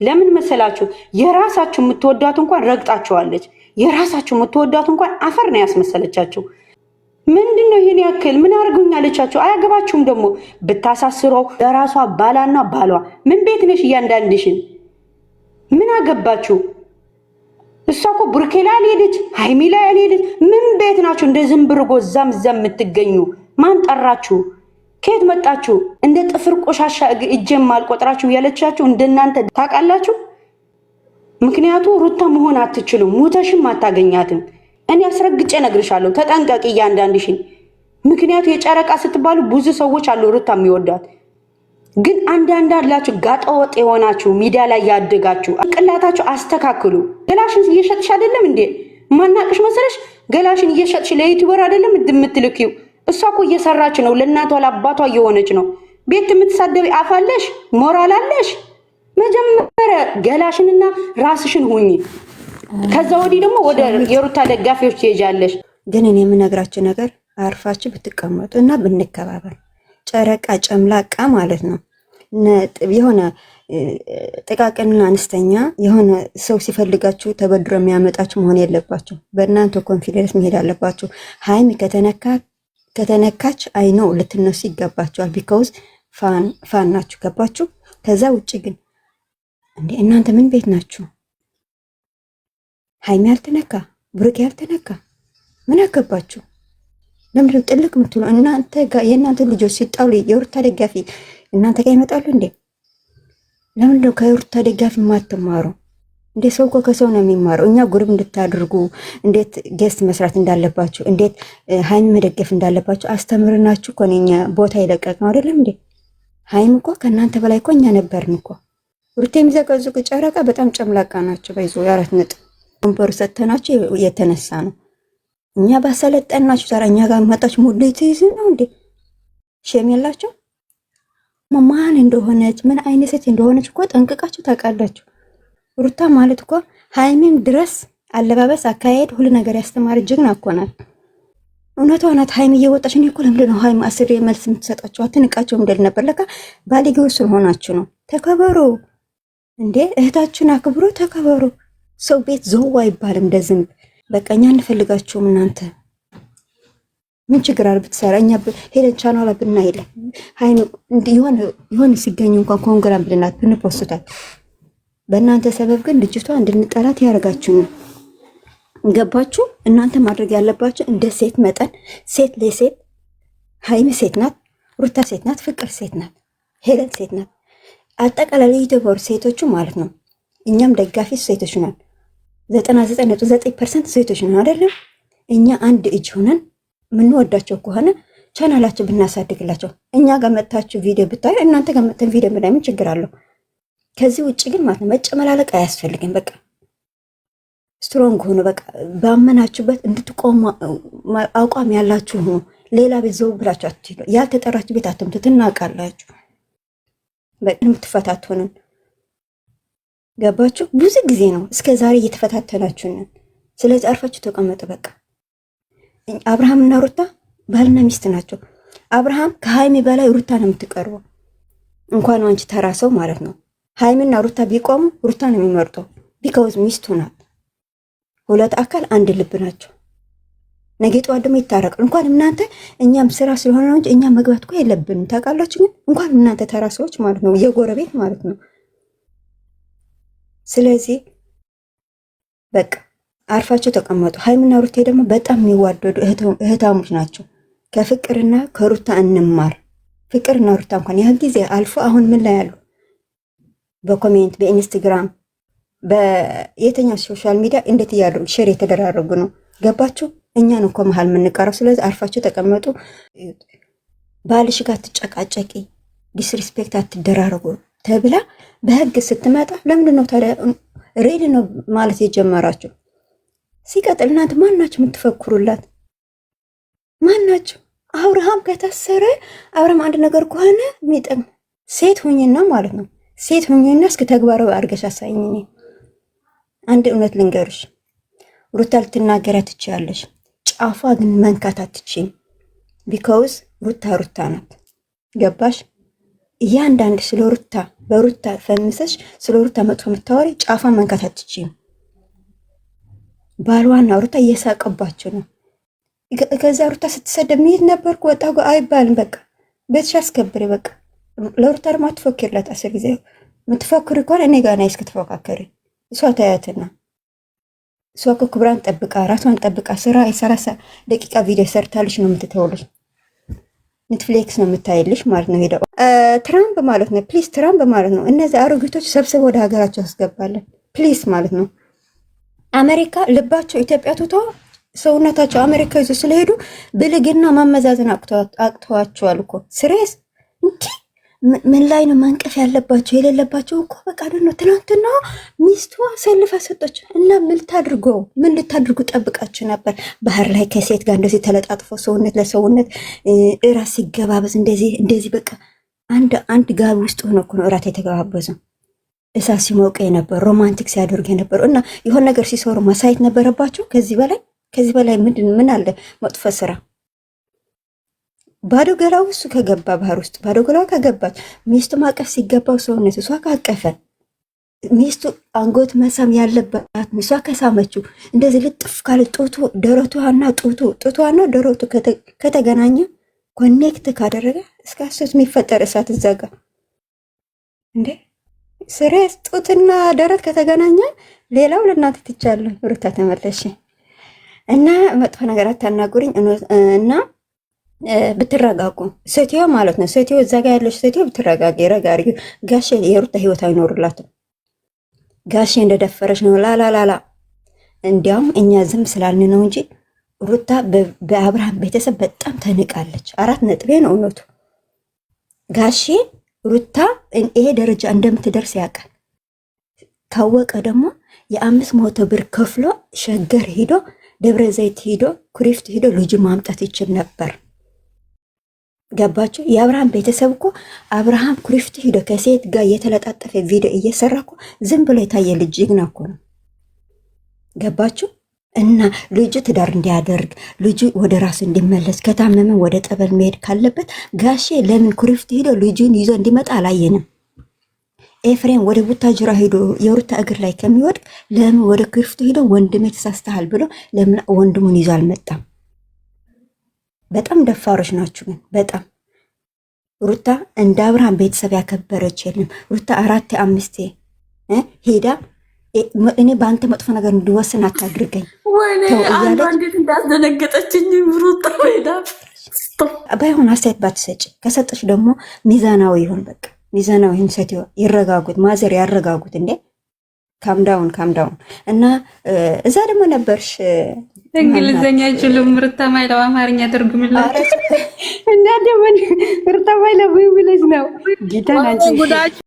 ለምን መሰላችሁ? የራሳችሁ የምትወዳት እንኳን ረግጣችኋለች። የራሳችሁ የምትወዳት እንኳን አፈር ነው ያስመሰለቻችሁ። ምንድነው ይሄን ያክል ምን አርጉኛለቻችሁ? አያገባችሁም። ደግሞ ብታሳስረው ለራሷ ባላና ባሏ ምን ቤት ነሽ? እያንዳንድሽን ምን አገባችሁ? እሷ እኮ ብሩኬ ላይ አልሄደች፣ ሃይሚ ላይ አልሄደች። ምን ቤት ናችሁ? እንደ ዝንብርጎ ዛም የምትገኙ ማን ጠራችሁ? ከየት መጣችሁ? እንደ ጥፍር ቆሻሻ እጄም አልቆጥራችሁ ያለቻችሁ እንደናንተ ታውቃላችሁ። ምክንያቱ ሩታ መሆን አትችሉም፣ ሙተሽም አታገኛትም። እኔ አስረግጬ ነግርሻለሁ፣ ተጠንቀቂ እያንዳንድሽን። ምክንያቱ የጨረቃ ስትባሉ ብዙ ሰዎች አሉ ሩታ የሚወዳት፣ ግን አንዳንድ አላችሁ ጋጠወጥ የሆናችሁ ሚዲያ ላይ ያደጋችሁ፣ ቅላታችሁ አስተካክሉ። ገላሽን እየሸጥሽ አይደለም እንዴ? ማናቅሽ መሰለሽ? ገላሽን እየሸጥሽ ለዩቲዩበር አይደለም የምትልኪው? እሷ እኮ እየሰራች ነው፣ ለእናቷ ለአባቷ እየሆነች ነው። ቤት የምትሳደቢ አፋለሽ? ሞራል አለሽ? መጀመሪያ ገላሽንና ራስሽን ሁኚ። ከዛ ወዲህ ደግሞ ወደ የሩታ ደጋፊዎች ትሄጃለሽ። ግን እኔ የምነግራችሁ ነገር አርፋችሁ ብትቀመጡ እና ብንከባበር። ጨረቃ ጨምላቃ ማለት ነው። የሆነ ጥቃቅንና አነስተኛ የሆነ ሰው ሲፈልጋችሁ ተበድሮ የሚያመጣችሁ መሆን የለባችሁ። በእናንተ ኮንፊደንስ መሄድ አለባችሁ። ሃይሚ ከተነካች አይ ነው ልትነሱ ይገባችኋል። ቢካውዝ ፋን ናችሁ። ገባችሁ? ከዛ ውጭ ግን እንዴ እናንተ ምን ቤት ናችሁ? ሃይሚ ያልተነካ ብሩክ ያልተነካ ምን አገባችሁ? ለምንድነው ጥልቅ የምትሉ? እናንተ ጋር የእናንተ ልጆች ሲጣሉ የሩታ ደጋፊ እናንተ ጋር ይመጣሉ እንዴ? ለምንድነው ከሩታ ደጋፊ ማትማሩ እንዴ? ሰው እኮ ከሰው ነው የሚማረው። እኛ ጉርብ እንድታደርጉ እንዴት ጌስት መስራት እንዳለባችሁ፣ እንዴት ሃይሚ መደገፍ እንዳለባችሁ አስተምርናችሁ እኮ እኛ ቦታ ይለቀቅ ነው አይደለም እንዴ? ሃይሚ እኮ ከእናንተ በላይ እኮ እኛ ነበርን እኮ። ሩታ የሚዘቀዝቁ ጨረቃ በጣም ጨምላቃ ናቸው። በይዞ የአራት ነጥብ ወንበሩ ሰተናችሁ የተነሳ ነው። እኛ ባሰለጠናችሁ ዛሬ እኛ ጋር መጣችሁ ሙሉ ትይዝ ነው እንዴ? ሸም የላችሁ? ማን እንደሆነች ምን አይነት ሴት እንደሆነች እኮ ጠንቅቃችሁ ታውቃላችሁ። ሩታ ማለት እኮ ሃይሚም ድረስ አለባበስ፣ አካሄድ፣ ሁሉ ነገር ያስተማረ ጀግና እኮ ናት። እውነቷ ናት። ሃይሚ እየወጣች እኔ እኮ ለምንድን ነው ሃይሚ አስሬ መልስ የምትሰጣችሁ? አትንቃቸው እንደል ነበር። ለካ ባለጌዎች ስለሆናችሁ ነው። ተከበሩ እንዴ! እህታችሁን አክብሩ፣ ተከበሩ። ሰው ቤት ዘው አይባልም እንደ ዝንብ። በቃ እኛ እንፈልጋችሁም። እናንተ ምን ችግር አለ ብትሰራ? እኛ ሄደን ቻናላ ብናይለ ሃይሚ የሆነ ሲገኙ እንኳን ኮንግራ ብልናት ብንፖስታል። በእናንተ ሰበብ ግን ልጅቷ እንድንጠላት ያደርጋችሁ ነው። ገባችሁ? እናንተ ማድረግ ያለባችሁ እንደ ሴት መጠን ሴት ለሴት ሃይሚ ሴት ናት፣ ሩታ ሴት ናት፣ ፍቅር ሴት ናት፣ ሄለን ሴት ናት። አጠቃላይ ኢትዮጵያ ሴቶቹ ማለት ነው። እኛም ደጋፊ ሴቶች ነን። 99.9% ሴቶች ነን አይደለም? እኛ አንድ እጅ ሆነን የምንወዳቸው ከሆነ ቻናላችን ብናሳድግላቸው፣ እኛ ጋር መጥታችሁ ቪዲዮ ብታዩ፣ እናንተ ጋር መጥተን ቪዲዮ ብናይ ምን ችግር አለው? ከዚህ ውጭ ግን ማለት ነው መጨመላለቅ አያስፈልግም። በቃ ስትሮንግ ሆኖ በቃ ባመናችሁበት እንድትቆሙ አቋም ያላችሁ ሆኖ ሌላ ቤት ዘው ብላችሁ አትሄዱ። ያልተጠራችሁ ቤት አትምጡ። ትናቃላችሁ። በቃ የምትፈታተኑን ገባችሁ? ብዙ ጊዜ ነው እስከ ዛሬ እየተፈታተናችሁን። ስለዚህ አርፋችሁ ተቀመጡ። በቃ አብርሃምና ሩታ ባልና ሚስት ናቸው። አብርሃም ከሃይሚ በላይ ሩታ ነው የምትቀርበው። እንኳን አንቺ ተራ ሰው ማለት ነው። ሃይሚና ሩታ ቢቆሙ ሩታ ነው የሚመርጠው። ቢካውዝ ሚስቱ ናት። ሁለት አካል አንድ ልብ ናቸው። ነገ ጠዋት ደግሞ ይታረቃል። እንኳን እናንተ እኛም ስራ ስለሆነ ነው እንጂ እኛ መግባት እኮ የለብንም ታውቃላችሁ። ግን እንኳን እናንተ ተራ ሰዎች ማለት ነው፣ የጎረቤት ማለት ነው። ስለዚህ በቃ አርፋቸው ተቀመጡ። ሃይሚና ሩታ ደግሞ በጣም የሚዋደዱ እህታሞች ናቸው። ከፍቅርና ከሩታ እንማር። ፍቅርና ሩታ እንኳን ያህል ጊዜ አልፎ አሁን ምን ላይ ያሉ በኮሜንት በኢንስታግራም በየትኛው ሶሻል ሚዲያ እንዴት እያደረጉ ሼር የተደራረጉ ነው። ገባችሁ? እኛን እኮ መሀል የምንቀረው። ስለዚህ አርፋችሁ ተቀመጡ። ባልሽ ጋር ትጨቃጨቂ፣ ዲስሪስፔክት አትደራረጉ ተብላ በህግ ስትመጣ ለምንድን ነው ታዲያ ሬድ ነው ማለት የጀመራችሁ? ሲቀጥል እናንተ ማናችሁ የምትፈክሩላት? ማናችሁ? አብርሃም ከታሰረ አብርሃም አንድ ነገር ከሆነ የሚጠቅም ሴት ሁኝና ማለት ነው። ሴት ሁኝና እስከ ተግባራዊ አድርገሽ አሳይኝ። እኔ አንድ እውነት ልንገርሽ፣ ሩታ ልትናገሪያ ትችያለሽ፣ ጫፏ ግን መንካት አትችይም። ቢካውዝ ሩታ ናት። ገባሽ? እያንዳንድ ስለ ሩታ በሩታ ፈምሰሽ ስለ ሩታ መጥፎ የምታወሪ ጫፋን መንካት አትችይም። ባሏና ሩታ እየሳቀባቸው ነው። ከዛ ሩታ ስትሰደብ ምይት ነበርኩ ወጣ አይባልም። በቃ ቤትሽ አስከብሪ። በቃ ለሩታ ደግሞ አትፎክርላት። 10 ጊዜ የምትፎክሪ ከሆነ እኔ ጋር ነይ እስክትፎካከሪ። እሷ ታያትና እሷ እኮ ክብራን ጠብቃ ራሷን ጠብቃ ስራ የ30 ደቂቃ ቪዲዮ ሰርታልሽ ነው የምትተውልሽ። ኔትፍሊክስ ነው የምታይልሽ ማለት ነው። ሄደው ትራምፕ ማለት ነው። ፕሊስ ትራምፕ ማለት ነው። እነዚህ አሮጊቶች ሰብስበው ወደ ሀገራቸው ያስገባለን ፕሊስ ማለት ነው። አሜሪካ ልባቸው ኢትዮጵያ ትቶ ሰውነታቸው አሜሪካ ይዞ ስለሄዱ ብልግና ማመዛዘን አቅተዋቸዋል እኮ ስሬስ እንጂ ምን ላይ ነው መንቀፍ ያለባቸው የሌለባቸው እኮ በቃ ነው። ትናንትና ሚስቷ ሰልፋ ሰጠች እና ምን ልታድርጉ ጠብቃችሁ ነበር? ባህር ላይ ከሴት ጋር እንደዚህ ተለጣጥፎ ሰውነት ለሰውነት እራት ሲገባበዝ እንደዚህ በቃ አንድ ጋቢ ውስጥ ሆኖ እኮ ነው እራት የተገባበዘው። እሳት ሲሞቀ የነበር ሮማንቲክ ሲያደርግ የነበረው እና የሆነ ነገር ሲሰሩ ማሳየት ነበረባቸው። ከዚህ በላይ ምን አለ መጥፎ ስራ? ባዶ ገላው እሱ ከገባ ባህር ውስጥ ባዶ ገላው ከገባች ሚስቱ ማቀፍ ሲገባው ሰውነት እሷ ካቀፈ ሚስቱ አንጎት መሳም ያለባት እሷ ከሳመችው እንደዚህ ልጥፍ ካለ ደረቷና ጡቷና ደረቱ ከተገናኘ ኮኔክት ካደረገ እስከ አስት የሚፈጠር እሳት እዛጋ እንዴ ስሬስ ጡትና ደረት ከተገናኘ ሌላው ለእናንተ ትቻለሁ። ሩታ ተመለሽ እና መጥፎ ነገር አታናጉሪኝ እና ብትረጋጉ ሴትዮ ማለት ነው። ሴትዮ እዛ ጋር ያለች ሴትዮ ብትረጋጊ ረጋሪ። ጋሼ የሩታ ህይወት አይኖርላትም። ጋሼ እንደደፈረች ነው ላላላላ። እንዲያውም እኛ ዝም ስላልን ነው እንጂ ሩታ በአብርሃም ቤተሰብ በጣም ተንቃለች። 4 ነጥቤ ነው እውነቱ። ጋሼ ሩታ ይሄ ደረጃ እንደምትደርስ ያውቃል። ካወቀ ደግሞ የ500 ብር ከፍሎ ሸገር ሂዶ ደብረ ዘይት ሂዶ ኩሪፍት ሂዶ ልጅ ማምጣት ይችል ነበር። ገባችሁ? የአብርሃም ቤተሰብ እኮ አብርሃም ኩሪፍት ሂዶ ከሴት ጋር የተለጣጠፈ ቪዲዮ እየሰራ እኮ ዝም ብሎ የታየ ልጅ ግና እኮ ነው። ገባችሁ? እና ልጁ ትዳር እንዲያደርግ ልጁ ወደ ራሱ እንዲመለስ ከታመመ ወደ ጠበል መሄድ ካለበት ጋሼ ለምን ኩሪፍት ሂዶ ልጁን ይዞ እንዲመጣ አላየንም? ኤፍሬም ወደ ቡታጅራ ሂዶ የሩታ እግር ላይ ከሚወድቅ ለምን ወደ ኩሪፍት ሂዶ ወንድሜ ተሳስተሃል ብሎ ለምን ወንድሙን ይዞ አልመጣም? በጣም ደፋሮች ናችሁ። ግን በጣም ሩታ እንደ አብርሃም ቤተሰብ ያከበረች የለም። ሩታ 4 5 ሄዳ እኔ በአንተ መጥፎ ነገር እንዲወስን አታድርገኝ እንዴት እንዳስደነገጠችኝ ሩታ ሄዳ ባይሆን አስተያየት ባትሰጭ ከሰጠች ደግሞ ሚዛናዊ ይሁን። በቃ ሚዛናዊ ይሁን። ሴትዮ ይረጋጉት፣ ማዘር ያረጋጉት። እንዴ ካምዳውን እና እዛ ደግሞ ነበርሽ እንግሊዘኛ አይችልም ሩታ ማይለው አማርኛ ተርጉምላችሁ እና ደግሞ ሩታ ማይለው ብለሽ ነው ጌታ ናችሁ